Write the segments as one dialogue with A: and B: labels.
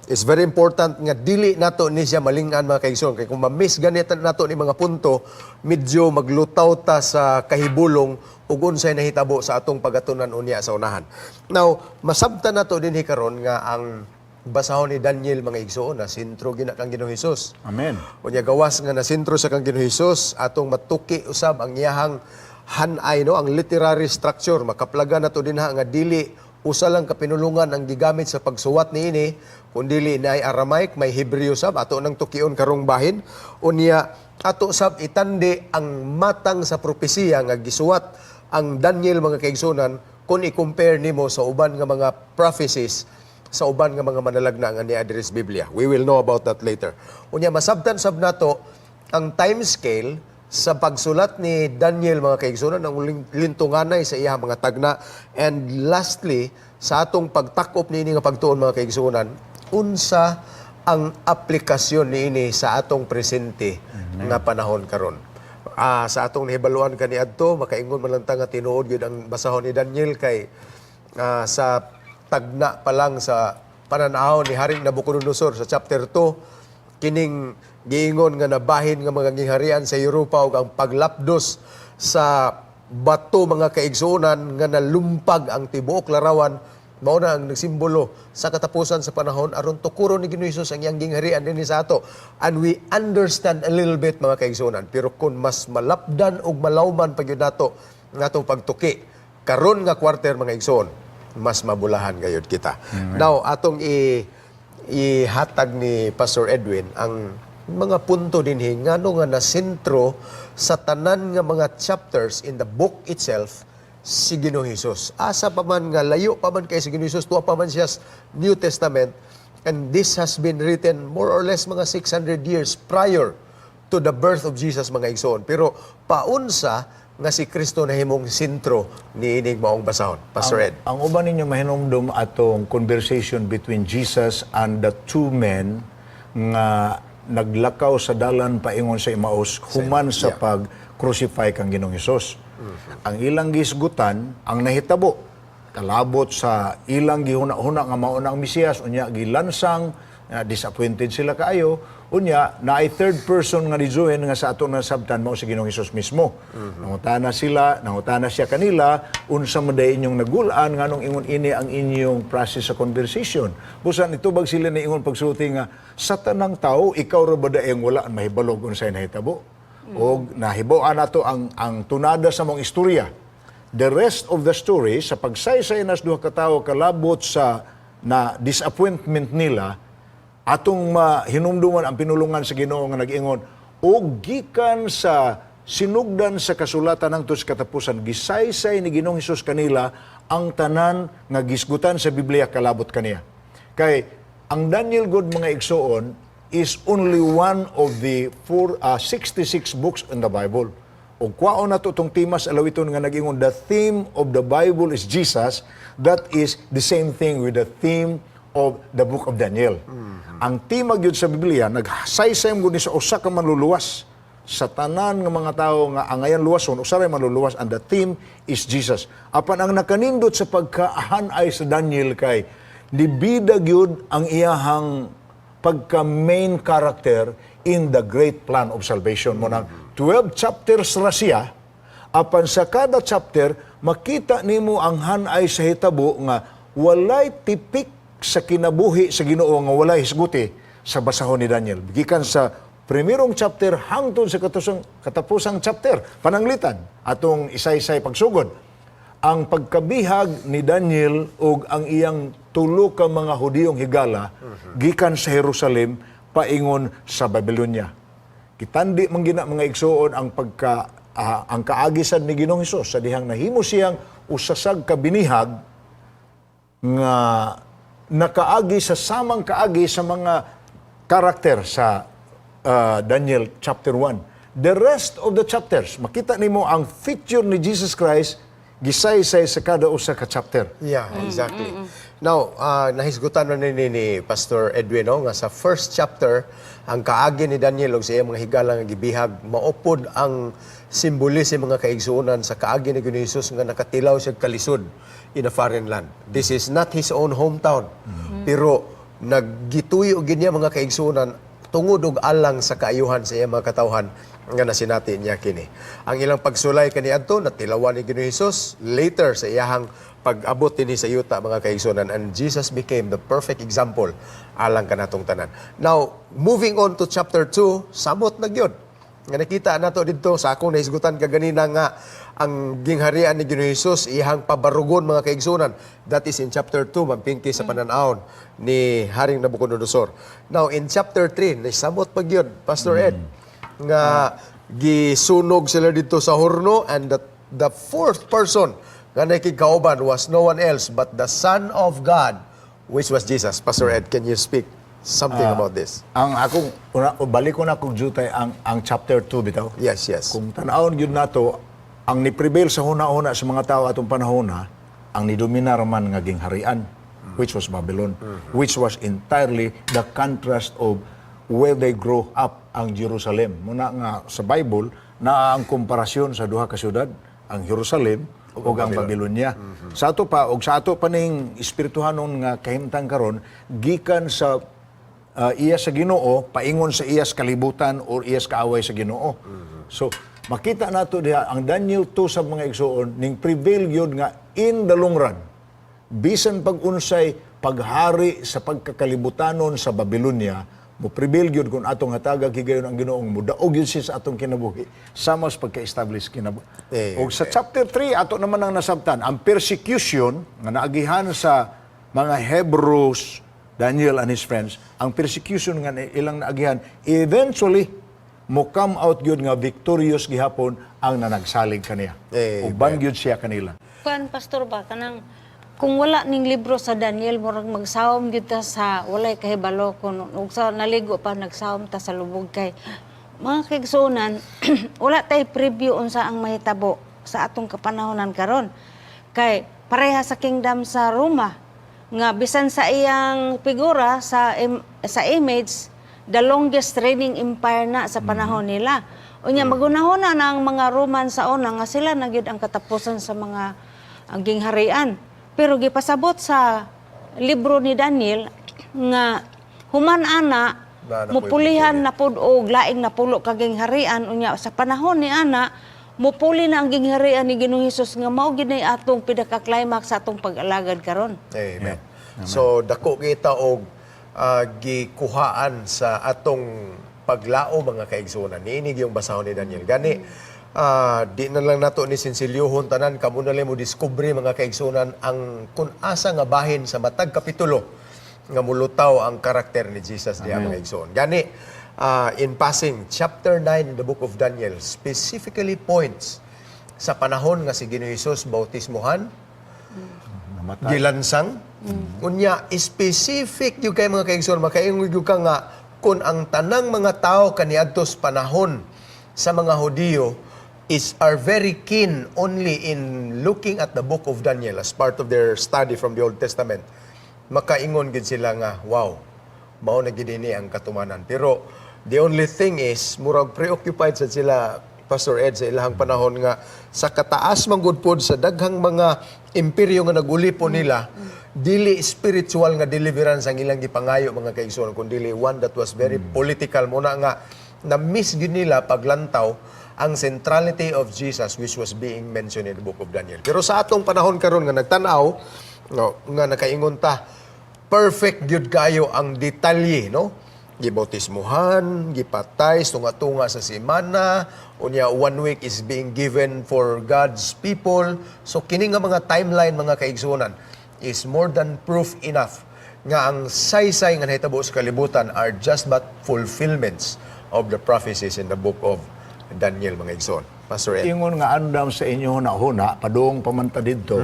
A: It's very important nga dili nato ni siya malingan mga kaigsoon. Kaya kung ma-miss ganito nato ni mga punto, medyo maglutaw ta sa kahibulong ug unsay nahitabo sa atong pagatunan unya sa unahan. Now, masabtan nato din karon nga ang basahon ni Daniel mga igsoon na sentro gina kang Ginoong Hesus.
B: Amen.
A: Unya gawas nga na sentro sa kang Ginoong Hesus, atong matuki usab ang iyahang hanay, no, ang literary structure. Makaplaga nato dinha nga dili usa lang kapinulungan ang gigamit sa pagsuwat niini, kundili na ay Aramaic, may Hebreo sab, ato nang tukion karong bahin. Unya, ato sab itandi ang matang sa propesiya nga gisuwat ang Daniel mga kaigsunan kung i-compare nimo sa uban nga mga prophecies sa uban nga mga manalagna nga niya diri sa Biblia. We will know about that later. Unya, masabtan sab nato ang time scale sa pagsulat ni Daniel mga kaigsunan, ang lintunganay sa iya mga tagna. And lastly, sa atong pagtakop niini nga pagtuon mga kaigsunan, unsa ang aplikasyon niini sa atong presente nga panahon karon. Sa atong nahibaluan kaniadto, makaingon man lang ta nga tinuod gyud ang basahon ni Daniel kay sa tagna pa lang sa pananaw ni Haring Nabucodonosor sa chapter 2, kining giingon nga nabahin nga mga gingharian sa Europa ug ang paglapdos sa bato mga kaigsuonan nga nalumpag ang tibuok larawan, mao na ang nagsimbolo sa katapusan sa panahon aron tukuron ni Ginoong Hesus ang iyang gingharian dinhi sa ato. And we understand a little bit mga kaigsuonan, pero kung mas malapdan ug malawman pa gyud nato nga atong pagtuki karon nga quarter mga igsoon, mas mabulahan gayud kita. Now atong ihatag ni Pastor Edwin ang mga punto dinhi ngano nga nasentro sa tanan nga mga chapters in the book itself si Ginoong Hesus. Asa pa man nga layo pa man kay si Ginoong Hesus, tuwa pa man siya sa New Testament, and this has been written more or less mga 600 years prior to the birth of Jesus mga igsoon. Pero paunsa nga si Kristo nahimong sentro ni ining maong basahon. Pastor Ed.
B: Ang uban ninyo mahinumdum atong conversation between Jesus and the two men nga naglakaw sa dalan paingon sa Emmaus human sa pag-crucify kang Ginoong Hesus. Ang ilang gisgutan ang nahitabo kalabot sa ilang gihuna-huna nga mao na ang Mesiyas, unya gilansang, disappointed sila kaayo, unya na ay third person nga dijuhen nga sa ato nasabtan mao si Ginoong Hesus mismo. Nangutana siya kanila unsa man day inyong nagulaan nganong ingon ini ang inyong process sa conversation. Busan itubag sila na ingon pagsulti nga sa tanang tao ikaw ra ba daeng wala ang mahibalog unsay nahitabo? O nahibaw nato ang tunada sa mong istorya. The rest of the story, sa pagsaysay nas duha ka tawo kalabot sa na disappointment nila, atong hinumduman ang pinulungan sa Ginoo nga nag-ingon, og gikan sa sinugdan sa kasulatan ng tos katapusan, gisaysay ni Ginoong Hesus kanila ang tanan nga gisgutan sa Biblia kalabot kaniya. Kay ang Daniel God mga igsoon is only one of the 66 books in the Bible. O kwaon na itong timas alawiton nga nag-ingon, the theme of the Bible is Jesus. That is the same thing with the theme of the book of Daniel. Ang tema gyud sa Biblia, nagsaysay mo sa usa ka manluluwas. Sa tanan nga mga tao nga angayan luwason, usa ray manluluwas, and the theme is Jesus. Apan ang nakanindot sa pagkaahanay sa Daniel kay nibida gyud ang iyahang pagka-main character in the great plan of salvation. Mo nang 12 chapters ra siya, apan sa kada chapter, makita nimo ang hanay sa hitabo nga walay tipik sa kinabuhi sa Ginoo nga walay hisguti sa basahon ni Daniel. Gikan sa primerong chapter hangtod sa katapusang chapter, pananglitan, atong isaysay pagsugod. Ang pagkabihag ni Daniel ug ang iyang tulo ka mga Hudiyong higala gikan sa Jerusalem paingon sa Babylonia. Kitandi man gina mga igsoon ang ang kaagisan ni Ginoong Hesus sa dihang nahimo siyang usasag kabinihag nga nakaagi sa samang kaagi sa mga karakter sa Daniel chapter 1. The rest of the chapters, makita nimo ang feature ni Jesus Christ gisaysay sa kada usa ka chapter.
A: Yeah, exactly. Now, nahisgutan na ni Pastor Edwin nga sa first chapter, ang kaagi ni Daniel ug sa iyang mga higala nga gibihag, maupod ang simbolism mga kaigsuonan sa kaagi ni Ginoong Hesus nga nakatilaw siya kalisod in a foreign land. This is not his own hometown. Pero naggituyo gid niya mga kaigsunan tungod og alang sa kaayuhan sa iyang mga katawhan nga nasinati niya kini. Ang ilang pagsulay kaniadto natilawan ni Ginoong Hesus later sa iyahang pag-abot dinhi sa yuta mga kaigsunan, and Jesus became the perfect example alang kanatong tanan. Now, moving on to chapter 2, samot na gyud. Nga nakita nato didto sa akong nahisgutan kaganina nga ang gingharian ni Ginoong Hesus iyang pabarugon mga kaigsunan. That is in chapter 2, mampingki sa pananaon ni Haring Nabucodonosor. Now, in chapter 3, nasamot pa gyud, Pastor Ed, nga gisunog sila dito sa horno, and the fourth person nga nakikauban was no one else but the Son of God, which was Jesus. Pastor Ed, can you speak something about this?
B: Ang akong balik ko na kog jutay ang chapter 2 bitaw.
A: Yes, yes.
B: Kung tanawon gyud nato, ang ni-prevail sa huna-huna sa mga tao atong panahon na, ang nidominar man nga gingharian, which was Babylon, which was entirely the contrast of where they grow up ang Jerusalem. Muna nga sa Bible, na ang komparasyon sa duha ka syudad, ang Jerusalem o ang Babylonia. Sa ato pa, o sa ato pa ning espirituhanon nga kahimtang karon, gikan sa iya sa Ginoo, paingon sa iyas kalibutan o iyas kaaway sa Ginoo. So, makita nato diha ang Daniel 2 sa mga igsoon ning prevail yun nga in the long run. Bisan pag-unsay paghari sa pagkakalibutanon sa Babylonia, mo prevail yun kung atong hatagag higayon ang Ginoong mo, daog yun siya sa atong kinabuhi, sama sa pagka-establish kinabuhi. O sa chapter 3, ato naman ang nasabtan, ang persecution nga naagihan sa mga Hebrews, Daniel and his friends, ang persecution nga ilang naagihan, eventually, mo come out yun nga victorious gihapon ang nanagsalig kaniya. Uban yun siya kanila.
C: Kuan pastor ba kanang kung wala ning libro sa Daniel murag magsawom gyud ta sa walay kahibalo kun ug sa naligo pa nagsawom ta sa lubog kay mga kaigsuonan wala tay preview unsa ang mahitabo sa atong kapanahonan karon kay pareha sa kingdom sa Roma nga bisan sa iyang figura sa image the longest reigning empire na sa panahon nila. Unya magunahon na ang mga Roman sa una nga sila na gyud ang katapusan sa mga ang gingharian. Pero gipasabot sa libro ni Daniel nga human ana mupulihan na pud og laing napulo ka gingharian unya sa panahon ni ana mupuli na ang gingharian ni Ginoong Hesus nga mao gid atong pinaka-climax sa atong pag-alagad karon.
A: Amen. So dako kita og gikuhaan sa atong paglao mga kaigsunan. Niinig yung basahon ni Daniel. Gani, di na lang nato ni sinsilyohon tanan, kamo na lang mo diskubre mga kaigsunan ang kung asa nga bahin sa matag kapitulo nga mulutaw ang karakter ni Jesus diha mga kaigsunan. Gani, in passing, chapter 9 in the book of Daniel specifically points sa panahon nga si Ginoong Hesus bautismohan, gilansang, unya specific yung kay mga kaigsoon, makaingon yung ka nga kung ang tanang mga tao kaniadtos panahon sa mga Hudiyo are very keen only in looking at the book of Daniel as part of their study from the Old Testament, makaingon gid sila nga, wow, mao na gid ini ang katumanan. Pero the only thing is, murag preoccupied sa sila, Pastor Ed, sa ilahang panahon nga sa kataas manggod pod sa daghang mga imperyo nga nagulipon nila, dili spiritual nga deliverance ang ilang gipangayo mga kaigsoon, kundi one that was very political. Muna nga na-miss gid nila paglantaw ang centrality of Jesus which was being mentioned in the book of Daniel. Pero sa atong panahon karon nga nagtan-aw, no, nga nakaingon ta, perfect gyud kayo ang detalye, no? Gibautismuhan, gipatay, tunga-tunga sa semana, unya 1 week is being given for God's people. So kini nga mga timeline mga kaigsunan is more than proof enough nga ang saysay nga nahitabo sa kalibutan are just but fulfillments of the prophecies in the book of Daniel mga igsoon. Pastor Ed.
B: Ingon nga andam sa inyo huna-huna, padung pamanta didto,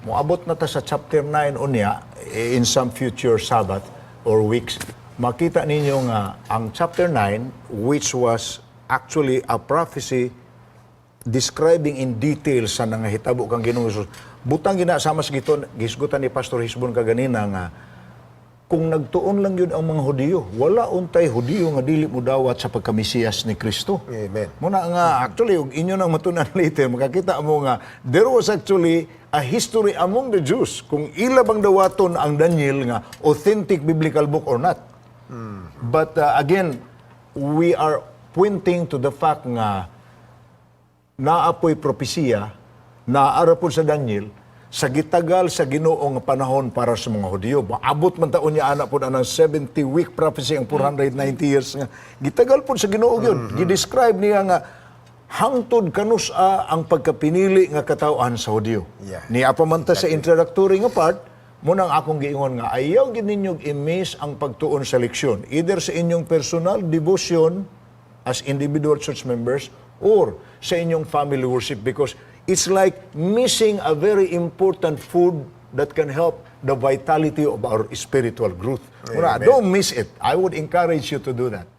B: moabot na ta sa chapter 9 unya, in some future Sabbath or weeks, makita ninyo nga ang chapter 9, which was actually a prophecy describing in detail sa nangahitabo kang Ginoong Hesus. Butang ginasama sa gisgutan ni Pastor Hisbon kaganina nga kung nagtuon lang yun ang mga Hudiyo, wala untay Hudiyo nga dili mo dawat sa pagkamesiyas ni Kristo.
A: Amen.
B: Muna nga, actually, inyo nang matunan later, makakita mo nga, there was actually a history among the Jews kung ila bang dawaton ang Daniel nga authentic biblical book or not. But again, we are pointing to the fact nga naapoy propesiya, naara po sa Daniel, sa gitagal sa Ginoo nga panahon para sa mga Hudyo. Maabot man taon niya anak po na ng 70-week prophecy ang 490 years nga. Gitagal po sa Ginoo yun. Gidescribe niya nga hangtod kanusa ang pagkapinili nga katawhan sa Hudyo.
A: Yeah.
B: Niya pa man ta sa introductory nga part, munang akong giingon nga ayaw gid ninyong i-miss ang pagtuon sa leksyon, either sa inyong personal devotion as individual church members or sa inyong family worship, because it's like missing a very important food that can help the vitality of our spiritual growth. Don't miss it. I would encourage you to do that.